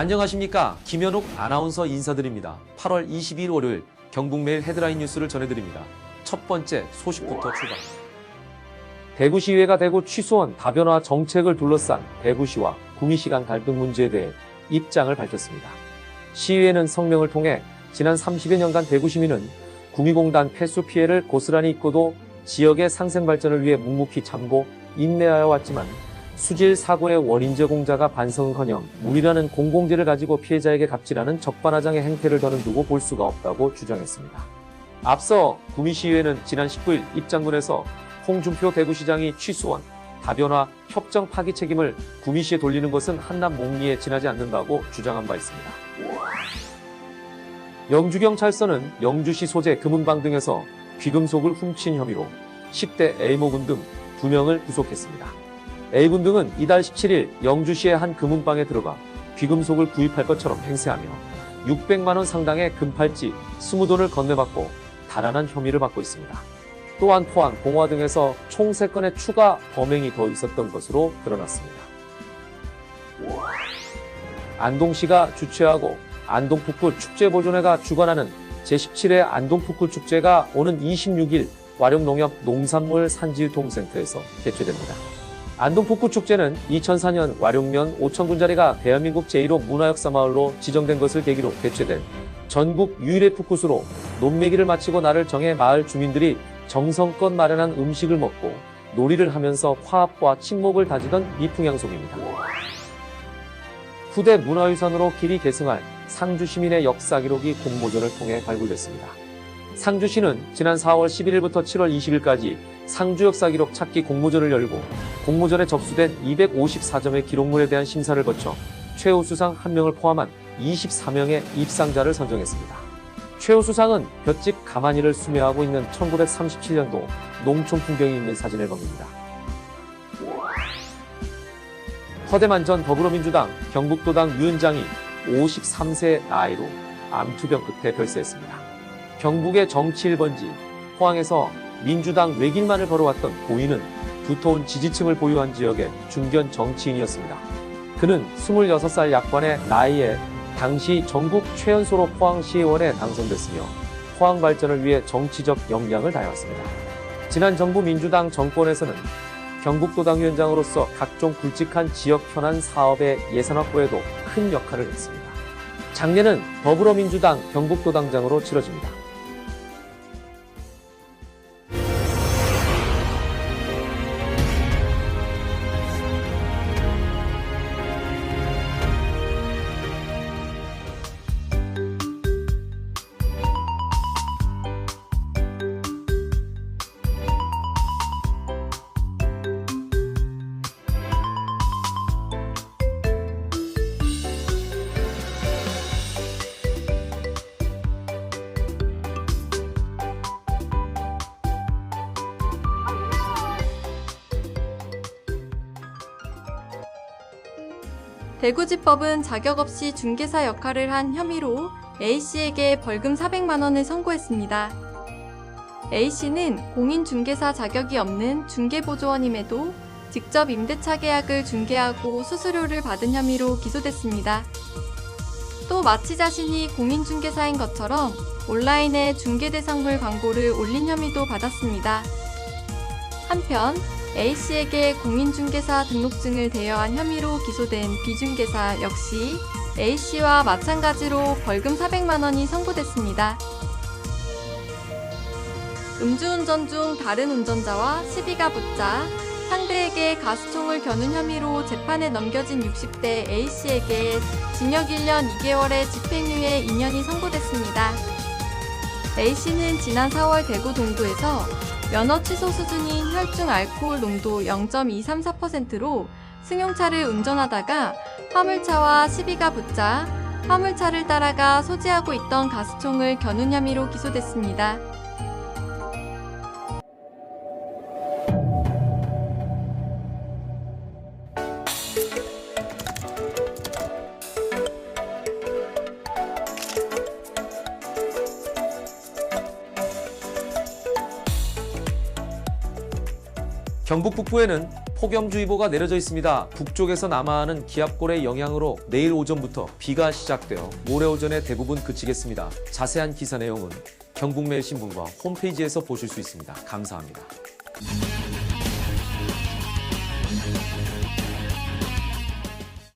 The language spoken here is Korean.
안녕하십니까. 김현욱 아나운서 인사드립니다. 8월 22일 월요일 경북매일 헤드라인 뉴스를 전해드립니다. 첫 번째 소식부터 출발. 대구시의회가 대구 취소원 다변화 정책을 둘러싼 대구시와 구미시 간 갈등 문제에 대해 입장을 밝혔습니다. 시의회는 성명을 통해 지난 30여 년간 대구 시민은 구미공단 폐수 피해를 고스란히 입고도 지역의 상생 발전을 위해 묵묵히 참고 인내하여 왔지만 수질 사고의 원인 제공자가 반성은커녕 무리라는 공공재를 가지고 피해자에게 갑질하는 적반하장의 행태를 더는 두고 볼 수가 없다고 주장했습니다. 앞서 구미시의회는 지난 19일 입장문에서 홍준표 대구시장이 취소원 다변화 협정 파기 책임을 구미시에 돌리는 것은 한낱 몽리에 지나지 않는다고 주장한 바 있습니다. 영주경찰서는 영주시 소재 금은방 등에서 귀금속을 훔친 혐의로 10대 A모군 등 2명을 구속했습니다. A군 등은 이달 17일 영주시의 한 금은방에 들어가 귀금속을 구입할 것처럼 행세하며 600만 원 상당의 금팔찌 20돈을 건네받고 달아난 혐의를 받고 있습니다. 또한 포항, 봉화 등에서 총 3건의 추가 범행이 더 있었던 것으로 드러났습니다. 안동시가 주최하고 안동풋굴 축제보존회가 주관하는 제17회 안동풋굴 축제가 오는 26일 와룡농협 농산물 산지유통센터에서 개최됩니다. 안동풋굴 축제는 2004년 와룡면 5,000군자리가 대한민국 제1호 문화역사마을로 지정된 것을 계기로 개최된 전국 유일의 풋굿으로 논매기를 마치고 날을 정해 마을 주민들이 정성껏 마련한 음식을 먹고 놀이를 하면서 화합과 친목을 다지던 미풍양속입니다. 후대 문화유산으로 길이 계승할 상주 시민의 역사 기록이 공모전을 통해 발굴됐습니다. 상주시는 지난 4월 11일부터 7월 20일까지 상주 역사 기록 찾기 공모전을 열고 공모전에 접수된 254점의 기록물에 대한 심사를 거쳐 최우수상 1명을 포함한 24명의 입상자를 선정했습니다. 최우수상은 볏짚 가마니를 수매하고 있는 1937년도 농촌 풍경이 있는 사진 앨범입니다. 허대만 전 더불어민주당 경북도당 위원장이 53세 나이로 암투병 끝에 별세했습니다. 경북의 정치 1번지 포항에서 민주당 외길만을 걸어왔던 고인은 두터운 지지층을 보유한 지역의 중견 정치인이었습니다. 그는 26살 약관의 나이에 당시 전국 최연소로 포항시의원에 당선됐으며 포항 발전을 위해 정치적 역량을 다해왔습니다. 지난 정부 민주당 정권에서는 경북도당 위원장으로서 각종 굵직한 지역 현안 사업의 예산 확보에도 큰 역할을 했습니다. 장례는 더불어민주당 경북도당장으로 치러집니다. 대구지법은 자격 없이 중개사 역할을 한 혐의로 A씨에게 벌금 400만 원을 선고했습니다. A씨는 공인중개사 자격이 없는 중개보조원임에도 직접 임대차 계약을 중개하고 수수료를 받은 혐의로 기소됐습니다. 또 마치 자신이 공인중개사인 것처럼 온라인에 중개대상물 광고를 올린 혐의도 받았습니다. 한편 A씨에게 공인중개사 등록증을 대여한 혐의로 기소된 B중개사 역시 A씨와 마찬가지로 벌금 400만 원이 선고됐습니다. 음주운전 중 다른 운전자와 시비가 붙자 상대에게 가스총을 겨눈 혐의로 재판에 넘겨진 60대 A씨에게 징역 1년 2개월의 집행유예 2년이 선고됐습니다. A씨는 지난 4월 대구 동구에서 면허 취소 수준인 혈중 알코올 농도 0.234%로 승용차를 운전하다가 화물차와 시비가 붙자 화물차를 따라가 소지하고 있던 가스총을 겨눈 혐의로 기소됐습니다. 경북 북부에는 폭염주의보가 내려져 있습니다. 북쪽에서 남하하는 기압골의 영향으로 내일 오전부터 비가 시작되어 모레 오전에 대부분 그치겠습니다. 자세한 기사 내용은 경북매일신문과 홈페이지에서 보실 수 있습니다. 감사합니다.